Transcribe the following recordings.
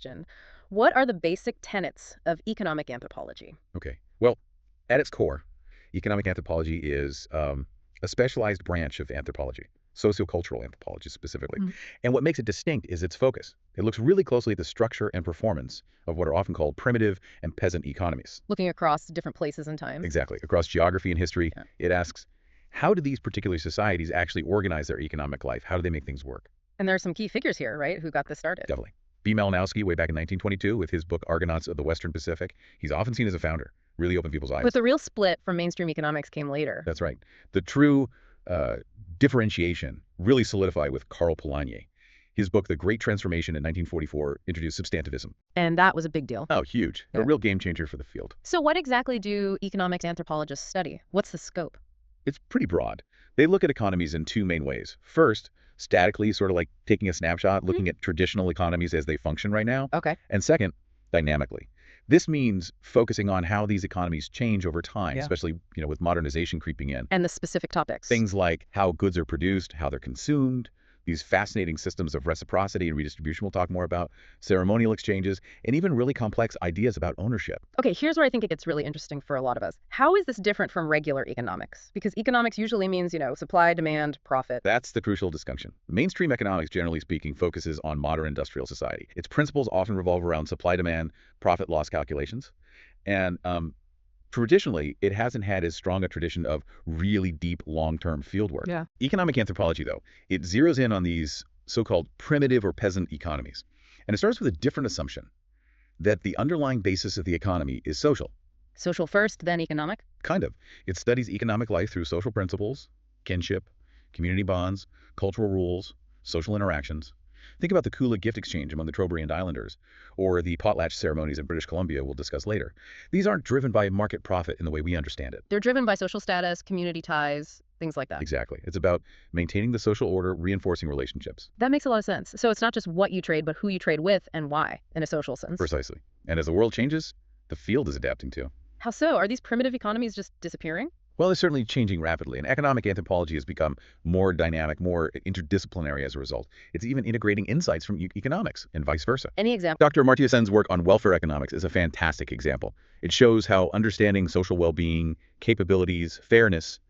question. What are the basic tenets of economic anthropology? Okay. Well, at its core, economic anthropology is a specialized branch of anthropology, sociocultural anthropology specifically. Mm. And what makes it distinct is its focus. It looks really closely at the structure and performance of what are often called primitive and peasant economies. Looking across different places and time. Exactly. Across geography and history, Yeah. it asks, how do these particular societies actually organize their economic life? How do they make things work? And there are some key figures here, right, who got this started. Definitely. B. Malinowski, way back in 1922, with his book Argonauts of the Western Pacific, he's often seen as a founder. Really opened people's eyes. But the real split from mainstream economics came later. That's right. The true differentiation really solidified with Karl Polanyi. His book, The Great Transformation in 1944, introduced substantivism. And that was a big deal. Oh, huge. Yeah. A real game changer for the field. So what exactly do economics anthropologists study? What's the scope? It's pretty broad. They look at economies in two main ways. First, statically, sort of like taking a snapshot, looking at traditional economies as they function right now. Okay. And second, dynamically. This means focusing on how these economies change over time, Yeah. especially, with modernization creeping in. And the specific topics. Things like how goods are produced, how they're consumed, these fascinating systems of reciprocity and redistribution we'll talk more about, ceremonial exchanges, and even really complex ideas about ownership. Okay, here's where I think it gets really interesting for a lot of us. How is this different from regular economics? Because economics usually means, supply, demand, profit. That's the crucial distinction. Mainstream economics, generally speaking, focuses on modern industrial society. Its principles often revolve around supply-demand, profit-loss calculations. And traditionally, it hasn't had as strong a tradition of really deep, long-term fieldwork. Yeah. Economic anthropology, though, it zeroes in on these so-called primitive or peasant economies. And it starts with a different assumption, that the underlying basis of the economy is social. Social first, then economic? Kind of. It studies economic life through social principles, kinship, community bonds, cultural rules, social interactions. Think about the Kula gift exchange among the Trobriand Islanders, or the Potlatch ceremonies in British Columbia we'll discuss later. These aren't driven by market profit in the way we understand it. They're driven by social status, community ties, things like that. Exactly. It's about maintaining the social order, reinforcing relationships. That makes a lot of sense. So it's not just what you trade, but who you trade with and why, in a social sense. Precisely. And as the world changes, the field is adapting too. How so? Are these primitive economies just disappearing? Well, it's certainly changing rapidly, and economic anthropology has become more dynamic, more interdisciplinary as a result. It's even integrating insights from economics and vice versa. Any example? Dr. Amartya Sen's work on welfare economics is a fantastic example. It shows how understanding social well-being, capabilities, fairness,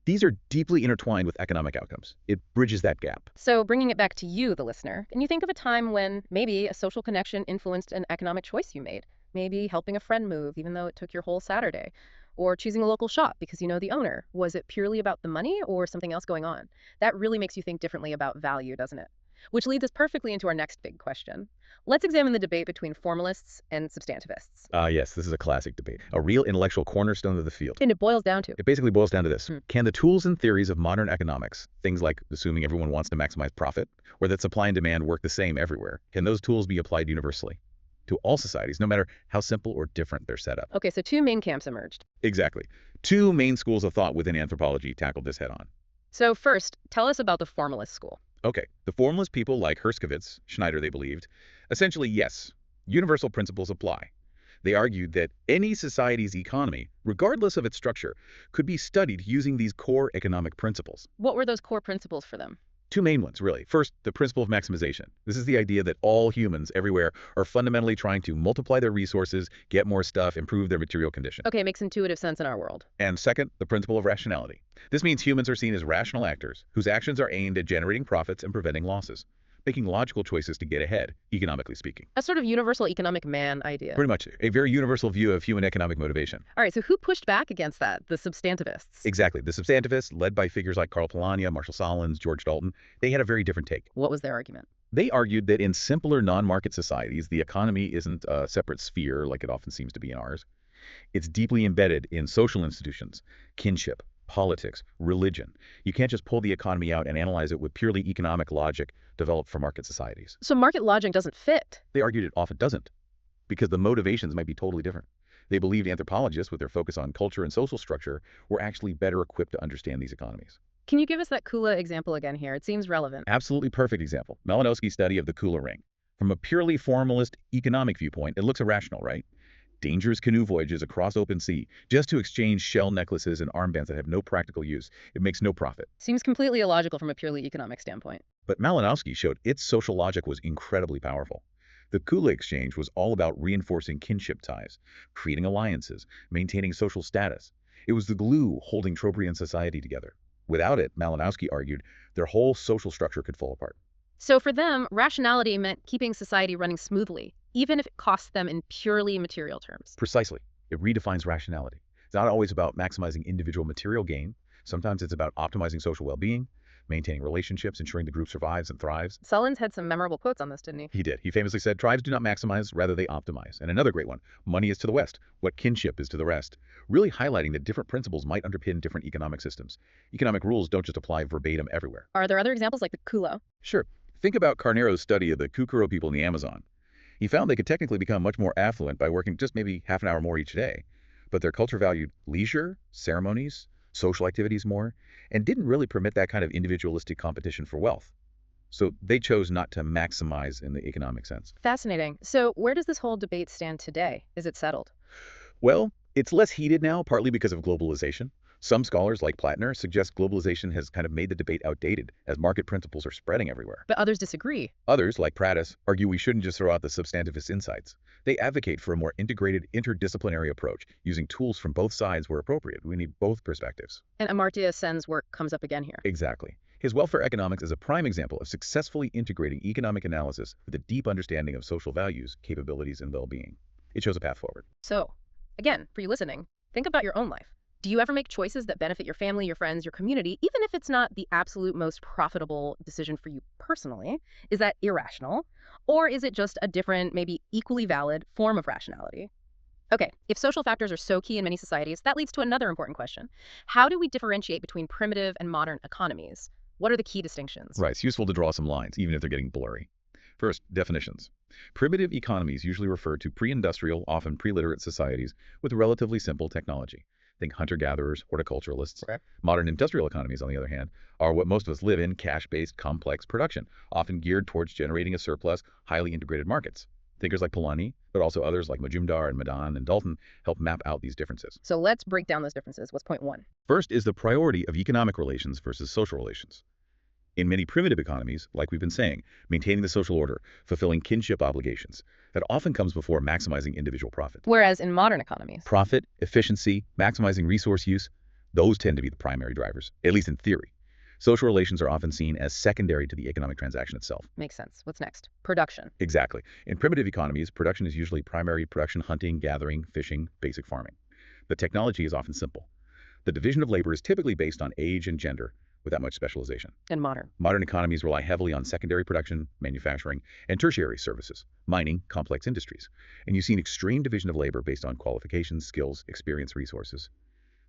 these are deeply intertwined with economic outcomes. It bridges that gap. So bringing it back to you, the listener, can you think of a time when maybe a social connection influenced an economic choice you made? Maybe helping a friend move, even though it took your whole Saturday. Or choosing a local shop because you know the owner. Was it purely about the money or something else going on? That really makes you think differently about value, doesn't it? Which leads us perfectly into our next big question. Let's examine the debate between formalists and substantivists. Yes, this is a classic debate, a real intellectual cornerstone of the field. And it boils down to, It basically boils down to this. Can the tools and theories of modern economics, things like assuming everyone wants to maximize profit, or that supply and demand work the same everywhere, can those tools be applied universally to all societies, no matter how simple or different their setup? okay, so two main camps emerged. Exactly. Two main schools of thought within anthropology tackled this head on. So first, tell us about the formalist school. Okay, the formalist people like Herskovits, Schneider they believed, essentially yes, universal principles apply. They argued that any society's economy, regardless of its structure, could be studied using these core economic principles. What were those core principles for them? Two main ones, really. First, the principle of maximization. This is the idea that all humans everywhere are fundamentally trying to multiply their resources, get more stuff, improve their material condition. Okay, makes intuitive sense in our world. And second, the principle of rationality. This means humans are seen as rational actors whose actions are aimed at generating profits and preventing losses, making logical choices to get ahead, economically speaking. A sort of universal economic man idea. Pretty much a very universal view of human economic motivation. All right, so who pushed back against that? The substantivists. Exactly. The substantivists, led by figures like Karl Polanyi, Marshall Solins, George Dalton, they had a very different take. What was their argument? They argued that in simpler non-market societies, the economy isn't a separate sphere like it often seems to be in ours. It's deeply embedded in social institutions, kinship, politics, religion. You can't just pull the economy out and analyze it with purely economic logic developed for market societies. So market logic doesn't fit. They argued it often doesn't, because the motivations might be totally different. They believed anthropologists, with their focus on culture and social structure, were actually better equipped to understand these economies. Can you give us that Kula example again here? It seems relevant. Absolutely perfect example. Malinowski's study of the Kula ring. From a purely formalist economic viewpoint, it looks irrational, right? Dangerous canoe voyages across open sea just to exchange shell necklaces and armbands that have no practical use. It makes no profit. Seems completely illogical from a purely economic standpoint. But Malinowski showed its social logic was incredibly powerful. The Kula exchange was all about reinforcing kinship ties, creating alliances, maintaining social status. It was the glue holding Trobriand society together. Without it, Malinowski argued, their whole social structure could fall apart. So for them, rationality meant keeping society running smoothly, even if it cost them in purely material terms. Precisely. It redefines rationality. It's not always about maximizing individual material gain. Sometimes it's about optimizing social well-being, maintaining relationships, ensuring the group survives and thrives. Sullins had some memorable quotes on this, didn't he? He did. He famously said, tribes do not maximize, rather they optimize. And another great one, money is to the West, what kinship is to the rest, really highlighting that different principles might underpin different economic systems. Economic rules don't just apply verbatim everywhere. Are there other examples like the Kula? Sure. Think about Carnero's study of the Kukuro people in the Amazon. He found they could technically become much more affluent by working just maybe half an hour more each day. But their culture valued leisure, ceremonies, social activities more, and didn't really permit that kind of individualistic competition for wealth. So they chose not to maximize in the economic sense. Fascinating. So where does this whole debate stand today? Is it settled? Well, it's less heated now, partly because of globalization. Some scholars, like Plattner, suggest globalization has kind of made the debate outdated as market principles are spreading everywhere. But others disagree. Others, like Prattis, argue we shouldn't just throw out the substantivist insights. They advocate for a more integrated, interdisciplinary approach, using tools from both sides where appropriate. We need both perspectives. And Amartya Sen's work comes up again here. Exactly. His welfare economics is a prime example of successfully integrating economic analysis with a deep understanding of social values, capabilities, and well-being. It shows a path forward. So, again, for you listening, think about your own life. Do you ever make choices that benefit your family, your friends, your community, even if it's not the absolute most profitable decision for you personally? Is that irrational? Or is it just a different, maybe equally valid form of rationality? Okay, if social factors are so key in many societies, that leads to another important question. How do we differentiate between primitive and modern economies? What are the key distinctions? Right, it's useful to draw some lines, even if they're getting blurry. First, definitions. Primitive economies usually refer to pre-industrial, often pre-literate societies with relatively simple technology. Think hunter-gatherers, horticulturalists. Okay. Modern industrial economies, on the other hand, are what most of us live in, cash-based, complex production, often geared towards generating a surplus, highly integrated markets. Thinkers like Polanyi, but also others like Majumdar and Madan and Dalton help map out these differences. So let's break down those differences. What's point one? First is the priority of economic relations versus social relations. In many primitive economies, like we've been saying, maintaining the social order, fulfilling kinship obligations, that often comes before maximizing individual profit. Whereas in modern economies, Profit, efficiency, maximizing resource use, those tend to be the primary drivers, at least in theory. Social relations are often seen as secondary to the economic transaction itself. makes sense. What's next? Production. Exactly. In primitive economies, production is usually primary production, hunting, gathering, fishing, basic farming. The technology is often simple. The division of labor is typically based on age and gender, without much specialization. And modern. Modern economies rely heavily on secondary production, manufacturing, and tertiary services, mining, complex industries. And you see an extreme division of labor based on qualifications, skills, experience, resources,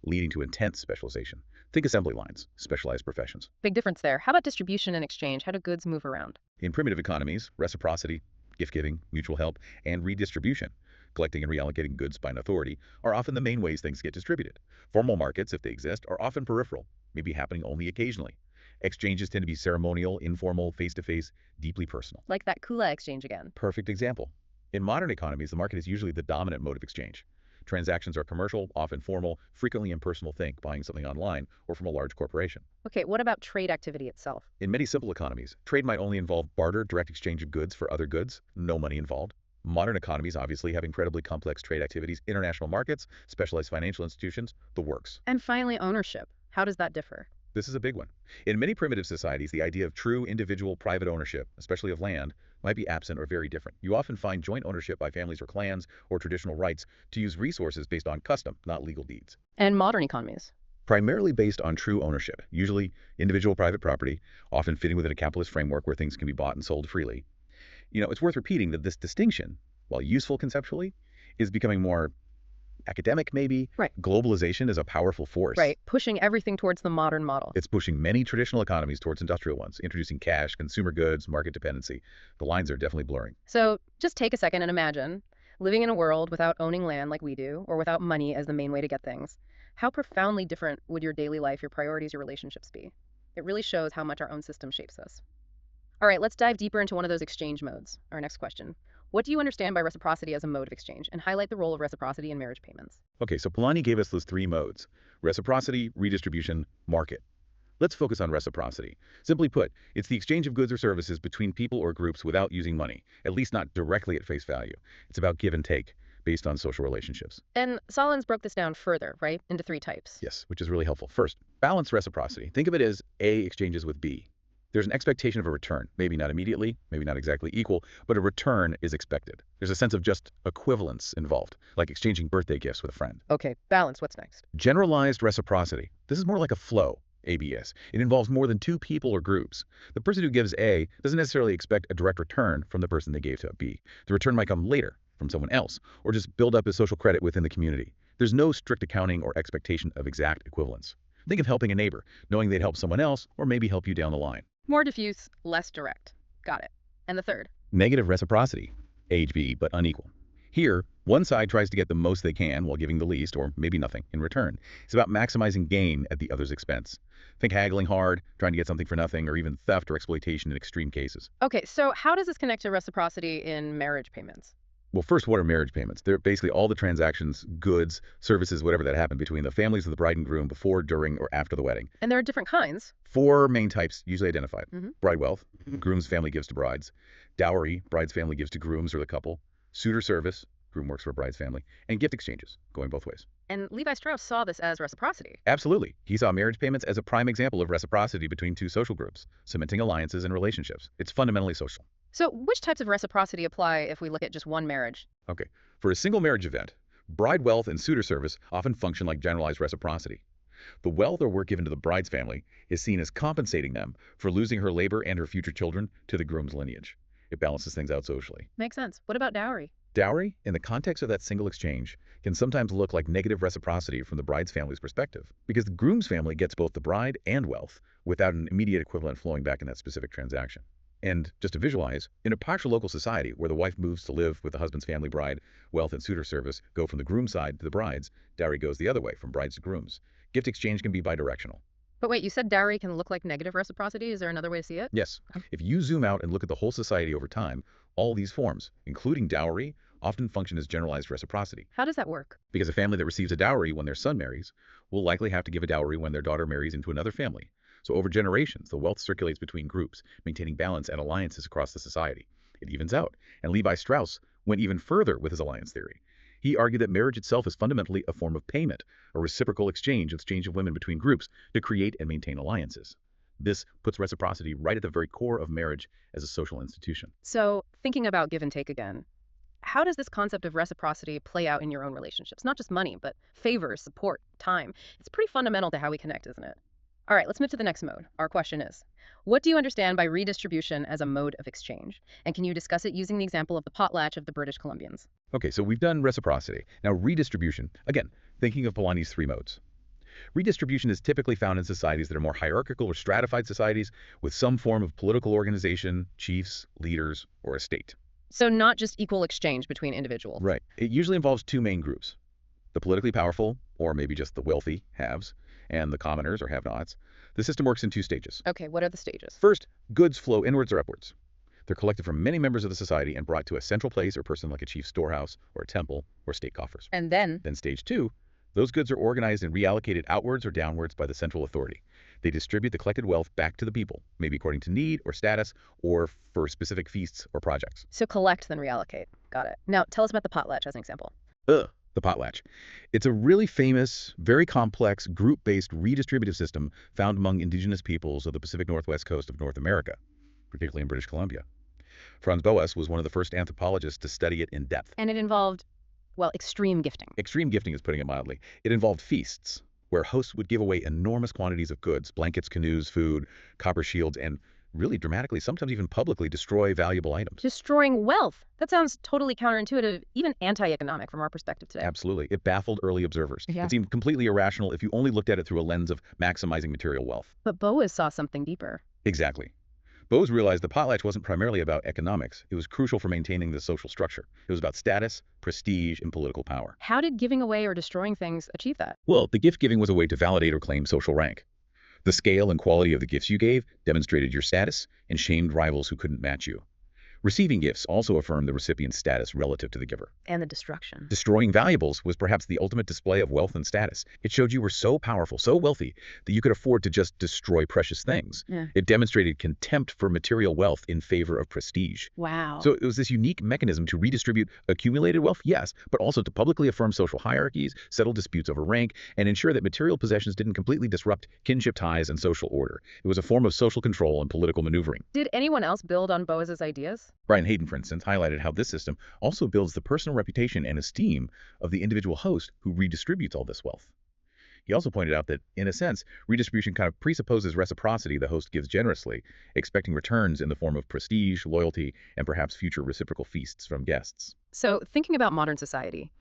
leading to intense specialization. Think assembly lines, specialized professions. Big difference there. How about distribution and exchange? How do goods move around? In primitive economies, reciprocity, gift-giving, mutual help, and redistribution, collecting and reallocating goods by an authority, are often the main ways things get distributed. Formal markets, if they exist, are often peripheral, maybe happening only occasionally. Exchanges tend to be ceremonial, informal, face-to-face, deeply personal. Like that Kula exchange again. Perfect example. In modern economies, the market is usually the dominant mode of exchange. Transactions are commercial, often formal, frequently impersonal. Think buying something online or from a large corporation. Okay, what about trade activity itself? In many simple economies, trade might only involve barter, direct exchange of goods for other goods, no money involved. Modern economies obviously have incredibly complex trade activities, international markets, specialized financial institutions, the works. And finally, ownership. How does that differ? This is a big one. In many primitive societies, the idea of true individual private ownership, especially of land, might be absent or very different. You often find joint ownership by families or clans or traditional rights to use resources based on custom, not legal deeds. And modern economies? Primarily based on true ownership, usually individual private property, often fitting within a capitalist framework where things can be bought and sold freely. It's worth repeating that this distinction, while useful conceptually, is becoming more academic maybe. Right. Globalization is a powerful force. Right, pushing everything towards the modern model. It's pushing many traditional economies towards industrial ones, introducing cash, consumer goods, market dependency. The lines are definitely blurring. So just take a second and imagine living in a world without owning land like we do, or without money as the main way to get things. How profoundly different would your daily life, your priorities, your relationships be? It really shows how much our own system shapes us. All right, let's dive deeper into one of those exchange modes. Our next question. What do you understand by reciprocity as a mode of exchange? And highlight the role of reciprocity in marriage payments. Okay, so Polanyi gave us those three modes: reciprocity, redistribution, market. Let's focus on reciprocity. Simply put, it's the exchange of goods or services between people or groups without using money, at least not directly at face value. It's about give and take, based on social relationships. And Solons broke this down further, right, into 3 types. Yes, which is really helpful. First, balanced reciprocity. Think of it as A exchanges with B. There's an expectation of a return, maybe not immediately, maybe not exactly equal, but a return is expected. There's a sense of just equivalence involved, like exchanging birthday gifts with a friend. Okay, balance, what's next? Generalized reciprocity. This is more like a flow, ABS. It involves more than 2 people or groups. The person who gives A doesn't necessarily expect a direct return from the person they gave to B. The return might come later from someone else, or just build up as social credit within the community. There's no strict accounting or expectation of exact equivalence. Think of helping a neighbor, knowing they'd help someone else, or maybe help you down the line. More diffuse, less direct. Got it. And the third? Negative reciprocity, AB, but unequal. Here, one side tries to get the most they can while giving the least, or maybe nothing, in return. It's about maximizing gain at the other's expense. Think haggling hard, trying to get something for nothing, or even theft or exploitation in extreme cases. Okay, so how does this connect to reciprocity in marriage payments? Well, first, what are marriage payments? They're basically all the transactions, goods, services, whatever that happen between the families of the bride and groom before, during, or after the wedding. And there are different kinds. 4 main types, usually identified. Mm-hmm. Bride wealth, groom's family gives to brides. Dowry, bride's family gives to grooms or the couple. Suitor service, groom works for bride's family. And gift exchanges, going both ways. And Levi Strauss saw this as reciprocity. Absolutely. He saw marriage payments as a prime example of reciprocity between 2 social groups, cementing alliances and relationships. It's fundamentally social. So which types of reciprocity apply if we look at just one marriage? Okay. For a single marriage event, bride wealth and suitor service often function like generalized reciprocity. The wealth or work given to the bride's family is seen as compensating them for losing her labor and her future children to the groom's lineage. It balances things out socially. Makes sense. What about dowry? Dowry, in the context of that single exchange, can sometimes look like negative reciprocity from the bride's family's perspective, because the groom's family gets both the bride and wealth without an immediate equivalent flowing back in that specific transaction. And just to visualize, in a patrilocal society where the wife moves to live with the husband's family, bride, wealth and suitor service go from the groom's side to the bride's, dowry goes the other way, from brides to grooms. Gift exchange can be bidirectional. But wait, you said dowry can look like negative reciprocity? Is there another way to see it? Yes. If you zoom out and look at the whole society over time, all these forms, including dowry, often function as generalized reciprocity. How does that work? Because a family that receives a dowry when their son marries will likely have to give a dowry when their daughter marries into another family. So over generations, the wealth circulates between groups, maintaining balance and alliances across the society. It evens out. And Levi Strauss went even further with his alliance theory. He argued that marriage itself is fundamentally a form of payment, a reciprocal exchange of women between groups to create and maintain alliances. This puts reciprocity right at the very core of marriage as a social institution. So thinking about give and take again, how does this concept of reciprocity play out in your own relationships? Not just money, but favors, support, time. It's pretty fundamental to how we connect, isn't it? All right, let's move to the next mode. Our question is, what do you understand by redistribution as a mode of exchange? And can you discuss it using the example of the potlatch of the British Columbians? Okay, so we've done reciprocity. Now redistribution, again, thinking of Polanyi's 3 modes. Redistribution is typically found in societies that are more hierarchical or stratified societies with some form of political organization, chiefs, leaders, or a state. So not just equal exchange between individuals. Right. It usually involves 2 main groups. The politically powerful, or maybe just the wealthy, haves, and the commoners or have-nots. The system works in 2 stages. Okay, what are the stages? First, goods flow inwards or upwards. They're collected from many members of the society and brought to a central place or person like a chief's storehouse or a temple or state coffers. And then? Then stage 2, those goods are organized and reallocated outwards or downwards by the central authority. They distribute the collected wealth back to the people, maybe according to need or status or for specific feasts or projects. So collect, then reallocate. Got it. Now tell us about the potlatch as an example. The potlatch. It's a really famous, very complex, group-based redistributive system found among indigenous peoples of the Pacific Northwest coast of North America, particularly in British Columbia. Franz Boas was one of the first anthropologists to study it in depth. And it involved, well, extreme gifting. Extreme gifting is putting it mildly. It involved feasts, where hosts would give away enormous quantities of goods, blankets, canoes, food, copper shields, and really dramatically, sometimes even publicly, destroy valuable items. Destroying wealth. That sounds totally counterintuitive, even anti-economic from our perspective today. Absolutely. It baffled early observers. Yeah. It seemed completely irrational if you only looked at it through a lens of maximizing material wealth. But Boas saw something deeper. Exactly. Bose realized the potlatch wasn't primarily about economics. It was crucial for maintaining the social structure. It was about status, prestige, and political power. How did giving away or destroying things achieve that? Well, the gift giving was a way to validate or claim social rank. The scale and quality of the gifts you gave demonstrated your status and shamed rivals who couldn't match you. Receiving gifts also affirmed the recipient's status relative to the giver. And the destruction. Destroying valuables was perhaps the ultimate display of wealth and status. It showed you were so powerful, so wealthy, that you could afford to just destroy precious things. Yeah. It demonstrated contempt for material wealth in favor of prestige. Wow. So it was this unique mechanism to redistribute accumulated wealth, yes, but also to publicly affirm social hierarchies, settle disputes over rank, and ensure that material possessions didn't completely disrupt kinship ties and social order. It was a form of social control and political maneuvering. Did anyone else build on Boas's ideas? Brian Hayden, for instance, highlighted how this system also builds the personal reputation and esteem of the individual host who redistributes all this wealth. He also pointed out that, in a sense, redistribution kind of presupposes reciprocity. The host gives generously, expecting returns in the form of prestige, loyalty, and perhaps future reciprocal feasts from guests. So, thinking about modern society,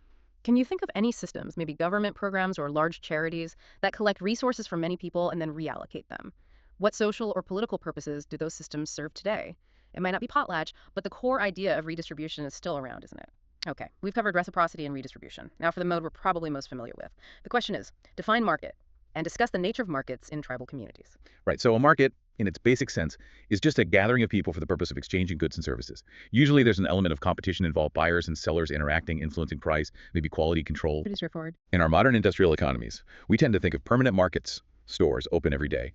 can you think of any systems, maybe government programs or large charities, that collect resources from many people and then reallocate them? What social or political purposes do those systems serve today? It might not be Potlatch, but the core idea of redistribution is still around, isn't it? Okay, we've covered reciprocity and redistribution. Now for the mode we're probably most familiar with. The question is, define market and discuss the nature of markets in tribal communities. Right, so a market, in its basic sense, is just a gathering of people for the purpose of exchanging goods and services. Usually there's an element of competition involved, buyers and sellers interacting, influencing price, maybe quality control. Pretty straightforward. In our modern industrial economies, we tend to think of permanent markets, stores open every day,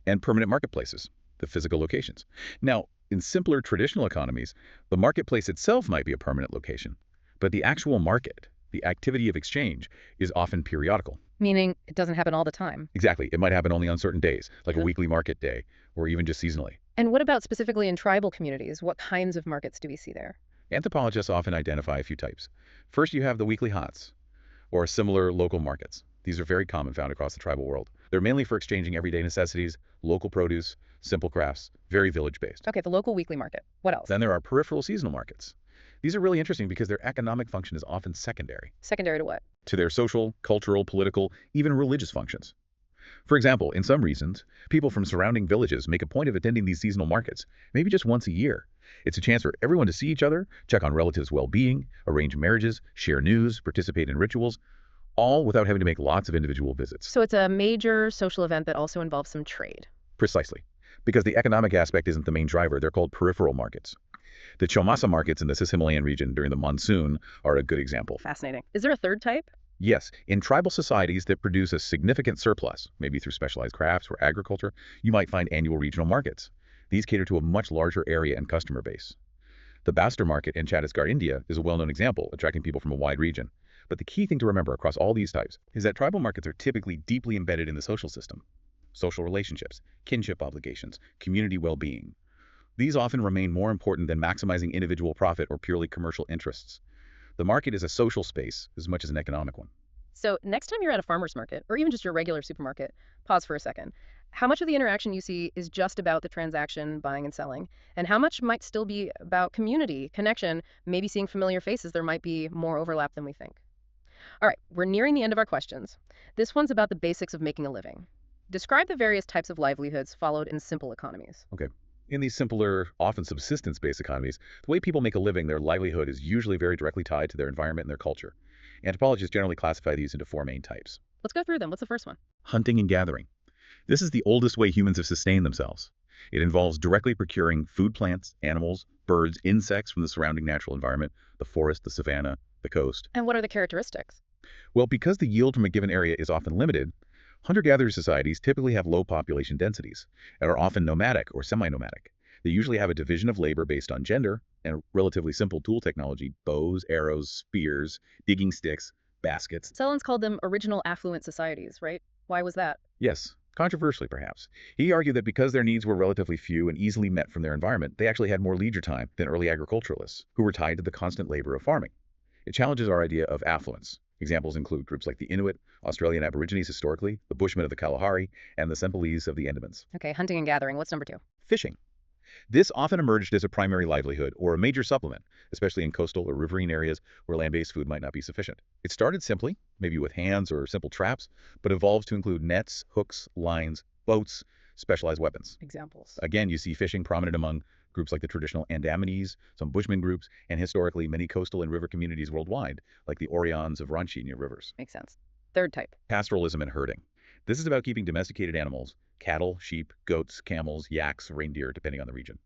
and permanent marketplaces, the physical locations. Now, in simpler traditional economies, the marketplace itself might be a permanent location, but the actual market, the activity of exchange, is often periodical. Meaning it doesn't happen all the time. Exactly. It might happen only on certain days, like a weekly market day, or even just seasonally. And what about specifically in tribal communities? What kinds of markets do we see there? Anthropologists often identify a few types. First, you have the weekly hots, or similar local markets. These are very common, found across the tribal world. They're mainly for exchanging everyday necessities, local produce, simple crafts, very village-based. Okay, the local weekly market. What else? Then there are peripheral seasonal markets. These are really interesting because their economic function is often secondary. Secondary to what? To their social, cultural, political, even religious functions. For example, in some regions, people from surrounding villages make a point of attending these seasonal markets, maybe just once a year. It's a chance for everyone to see each other, check on relatives' well-being, arrange marriages, share news, participate in rituals, all without having to make lots of individual visits. So it's a major social event that also involves some trade. Precisely. Because the economic aspect isn't the main driver, they're called peripheral markets. The Chomasa markets in the Cis-Himalayan region during the monsoon are a good example. Fascinating. Is there a third type? Yes, in tribal societies that produce a significant surplus, maybe through specialized crafts or agriculture, you might find annual regional markets. These cater to a much larger area and customer base. The Bastar market in Chhattisgarh, India is a well-known example, attracting people from a wide region. But the key thing to remember across all these types is that tribal markets are typically deeply embedded in the social system. Social relationships, kinship obligations, community well-being. These often remain more important than maximizing individual profit or purely commercial interests. The market is a social space as much as an economic one. So next time you're at a farmer's market, or even just your regular supermarket, pause for a second. How much of the interaction you see is just about the transaction, buying and selling? And how much might still be about community, connection, maybe seeing familiar faces? There might be more overlap than we think. All right, we're nearing the end of our questions. This one's about the basics of making a living. Describe the various types of livelihoods followed in simple economies. Okay. In these simpler, often subsistence-based economies, the way people make a living, their livelihood, is usually very directly tied to their environment and their culture. Anthropologists generally classify these into four main types. Let's go through them. What's the first one? Hunting and gathering. This is the oldest way humans have sustained themselves. It involves directly procuring food plants, animals, birds, insects from the surrounding natural environment, the forest, the savanna, the coast. And what are the characteristics? Well, because the yield from a given area is often limited, hunter-gatherer societies typically have low population densities and are often nomadic or semi-nomadic. They usually have a division of labor based on gender and relatively simple tool technology: bows, arrows, spears, digging sticks, baskets. Sellens called them original affluent societies, right? Why was that? Yes, controversially perhaps. He argued that because their needs were relatively few and easily met from their environment, they actually had more leisure time than early agriculturalists, who were tied to the constant labor of farming. It challenges our idea of affluence. Examples include groups like the Inuit, Australian Aborigines historically, the Bushmen of the Kalahari, and the Sempalese of the Andamans. Okay, hunting and gathering. What's number two? Fishing. This often emerged as a primary livelihood or a major supplement, especially in coastal or riverine areas where land-based food might not be sufficient. It started simply, maybe with hands or simple traps, but evolves to include nets, hooks, lines, boats, specialized weapons. Examples. Again, you see fishing prominent among groups like the traditional Andamanese, some Bushman groups, and historically many coastal and river communities worldwide, like the Orions of Ranchi near rivers. Makes sense. Third type. Pastoralism and herding. This is about keeping domesticated animals, cattle, sheep, goats, camels, yaks, reindeer, depending on the region.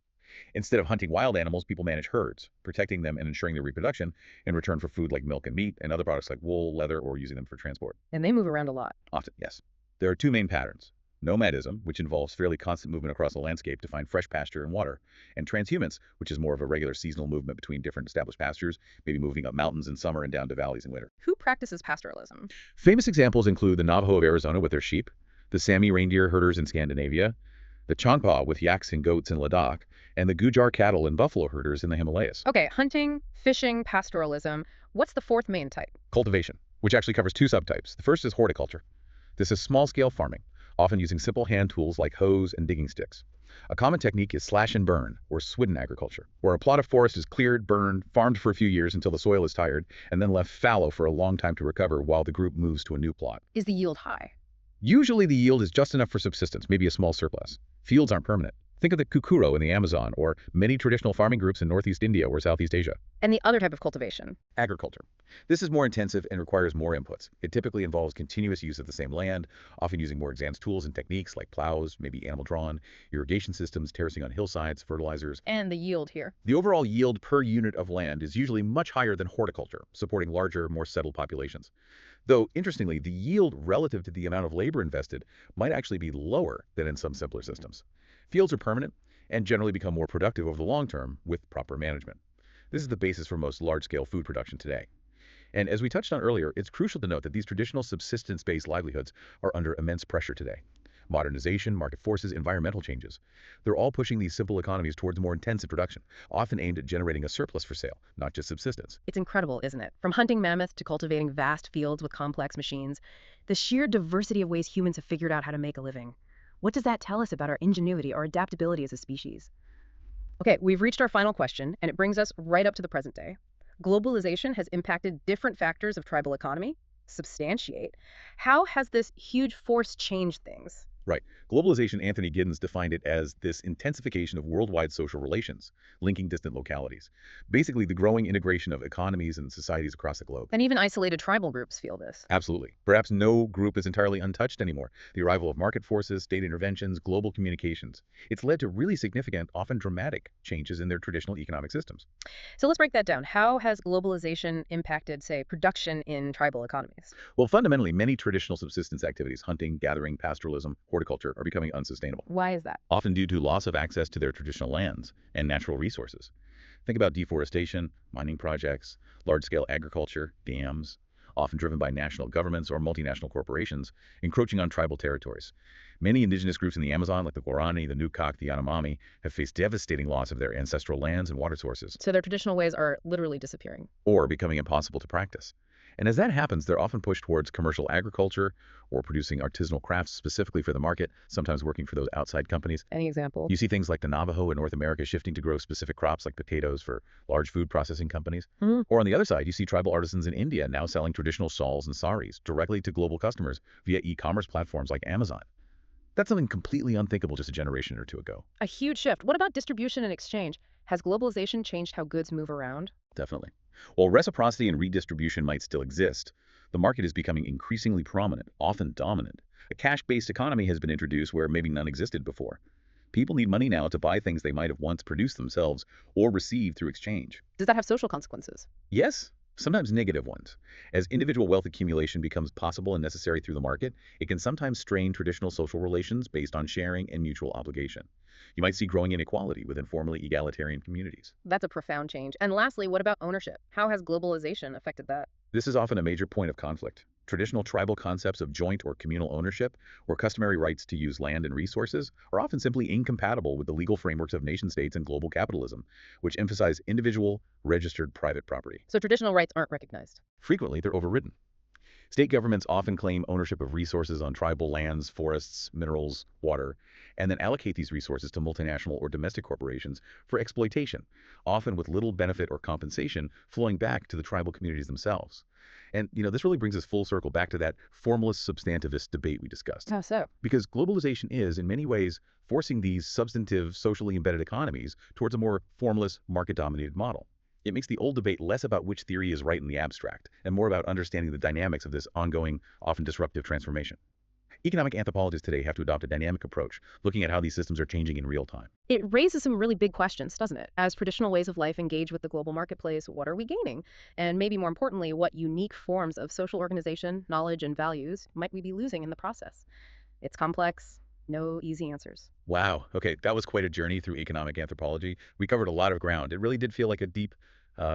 Instead of hunting wild animals, people manage herds, protecting them and ensuring their reproduction in return for food like milk and meat and other products like wool, leather, or using them for transport. And they move around a lot. Often, yes. There are two main patterns. Nomadism, which involves fairly constant movement across the landscape to find fresh pasture and water, and transhumance, which is more of a regular seasonal movement between different established pastures, maybe moving up mountains in summer and down to valleys in winter. Who practices pastoralism? Famous examples include the Navajo of Arizona with their sheep, the Sami reindeer herders in Scandinavia, the Changpa with yaks and goats in Ladakh, and the Gujar cattle and buffalo herders in the Himalayas. Okay, hunting, fishing, pastoralism. What's the fourth main type? Cultivation, which actually covers two subtypes. The first is horticulture. This is small-scale farming, often using simple hand tools like hoes and digging sticks. A common technique is slash and burn, or swidden agriculture, where a plot of forest is cleared, burned, farmed for a few years until the soil is tired, and then left fallow for a long time to recover while the group moves to a new plot. Is the yield high? Usually the yield is just enough for subsistence, maybe a small surplus. Fields aren't permanent. Think of the kukuro in the Amazon, or many traditional farming groups in Northeast India or Southeast Asia. And the other type of cultivation? Agriculture. This is more intensive and requires more inputs. It typically involves continuous use of the same land, often using more advanced tools and techniques like plows, maybe animal-drawn, irrigation systems, terracing on hillsides, fertilizers. And the yield here? The overall yield per unit of land is usually much higher than horticulture, supporting larger, more settled populations. Though, interestingly, the yield relative to the amount of labor invested might actually be lower than in some simpler systems. Fields are permanent and generally become more productive over the long term with proper management. This is the basis for most large-scale food production today. And as we touched on earlier, it's crucial to note that these traditional subsistence-based livelihoods are under immense pressure today. Modernization, market forces, environmental changes. They're all pushing these simple economies towards more intensive production, often aimed at generating a surplus for sale, not just subsistence. It's incredible, isn't it? From hunting mammoths to cultivating vast fields with complex machines, the sheer diversity of ways humans have figured out how to make a living. What does that tell us about our ingenuity or adaptability as a species? Okay, we've reached our final question, and it brings us right up to the present day. Globalization has impacted different factors of tribal economy. Substantiate. How has this huge force changed things? Right. Globalization, Anthony Giddens defined it as this intensification of worldwide social relations, linking distant localities. Basically, the growing integration of economies and societies across the globe. And even isolated tribal groups feel this. Absolutely. Perhaps no group is entirely untouched anymore. The arrival of market forces, state interventions, global communications. It's led to really significant, often dramatic, changes in their traditional economic systems. So let's break that down. How has globalization impacted, say, production in tribal economies? Well, fundamentally, many traditional subsistence activities, hunting, gathering, pastoralism, horticulture, are becoming unsustainable. Why is that? Often due to loss of access to their traditional lands and natural resources. Think about deforestation, mining projects, large-scale agriculture, dams, often driven by national governments or multinational corporations, encroaching on tribal territories. Many indigenous groups in the Amazon, like the Guarani, the Nukak, the Yanomami, have faced devastating loss of their ancestral lands and water sources, So their traditional ways are literally disappearing. or becoming impossible to practice. And as that happens, they're often pushed towards commercial agriculture or producing artisanal crafts specifically for the market, sometimes working for those outside companies. Any example? You see things like the Navajo in North America shifting to grow specific crops like potatoes for large food processing companies. Or on the other side, you see tribal artisans in India now selling traditional shawls and saris directly to global customers via e-commerce platforms like Amazon. That's something completely unthinkable just a generation or two ago. A huge shift. What about distribution and exchange? Has globalization changed how goods move around? Definitely. While reciprocity and redistribution might still exist, the market is becoming increasingly prominent, often dominant. A cash-based economy has been introduced where maybe none existed before. People need money now to buy things they might have once produced themselves or received through exchange. Does that have social consequences? Yes, sometimes negative ones. As individual wealth accumulation becomes possible and necessary through the market, it can sometimes strain traditional social relations based on sharing and mutual obligation. You might see growing inequality within formerly egalitarian communities. That's a profound change. And lastly, what about ownership? How has globalization affected that? This is often a major point of conflict. Traditional tribal concepts of joint or communal ownership, or customary rights to use land and resources, are often simply incompatible with the legal frameworks of nation-states and global capitalism, which emphasize individual, registered private property. So traditional rights aren't recognized. Frequently, they're overridden. State governments often claim ownership of resources on tribal lands, forests, minerals, water, and then allocate these resources to multinational or domestic corporations for exploitation, often with little benefit or compensation flowing back to the tribal communities themselves. And, this really brings us full circle back to that formalist substantivist debate we discussed. How so? Because globalization is, in many ways, forcing these substantive, socially embedded economies towards a more formalist, market-dominated model. It makes the old debate less about which theory is right in the abstract, and more about understanding the dynamics of this ongoing, often disruptive transformation. Economic anthropologists today have to adopt a dynamic approach, looking at how these systems are changing in real time. It raises some really big questions, doesn't it? As traditional ways of life engage with the global marketplace, what are we gaining? And maybe more importantly, what unique forms of social organization, knowledge, and values might we be losing in the process? It's complex, no easy answers. Wow. Okay, that was quite a journey through economic anthropology. We covered a lot of ground. It really did feel like a deep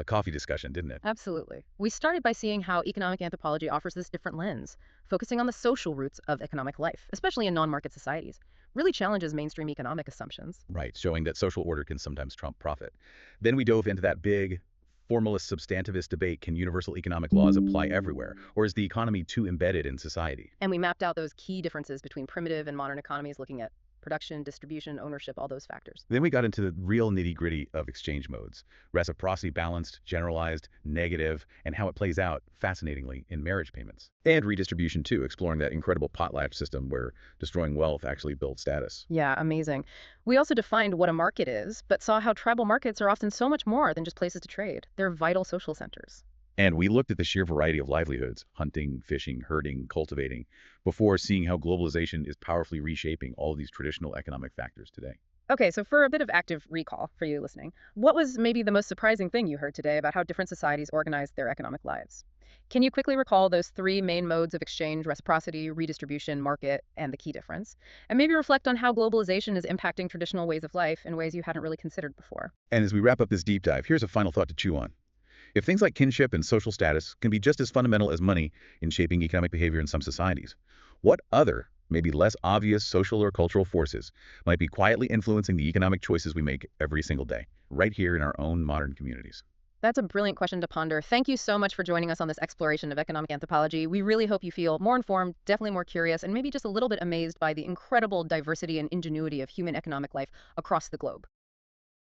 coffee discussion, didn't it? Absolutely. We started by seeing how economic anthropology offers this different lens, focusing on the social roots of economic life, especially in non market societies. Really challenges mainstream economic assumptions. Right, showing that social order can sometimes trump profit. Then we dove into that big formalist substantivist debate: can universal economic laws apply everywhere, or is the economy too embedded in society? And we mapped out those key differences between primitive and modern economies, looking at production, distribution, ownership, all those factors. Then we got into the real nitty-gritty of exchange modes: reciprocity, balanced, generalized, negative, and how it plays out, fascinatingly, in marriage payments. And redistribution too, exploring that incredible potlatch system where destroying wealth actually builds status. Yeah, amazing. We also defined what a market is, but saw how tribal markets are often so much more than just places to trade. They're vital social centers. And we looked at the sheer variety of livelihoods: hunting, fishing, herding, cultivating, before seeing how globalization is powerfully reshaping all of these traditional economic factors today. Okay, so for a bit of active recall for you listening, what was maybe the most surprising thing you heard today about how different societies organize their economic lives? Can you quickly recall those three main modes of exchange: reciprocity, redistribution, market, and the key difference? And maybe reflect on how globalization is impacting traditional ways of life in ways you hadn't really considered before. And as we wrap up this deep dive, here's a final thought to chew on. If things like kinship and social status can be just as fundamental as money in shaping economic behavior in some societies, what other, maybe less obvious social or cultural forces might be quietly influencing the economic choices we make every single day, right here in our own modern communities? That's a brilliant question to ponder. Thank you so much for joining us on this exploration of economic anthropology. We really hope you feel more informed, definitely more curious, and maybe just a little bit amazed by the incredible diversity and ingenuity of human economic life across the globe.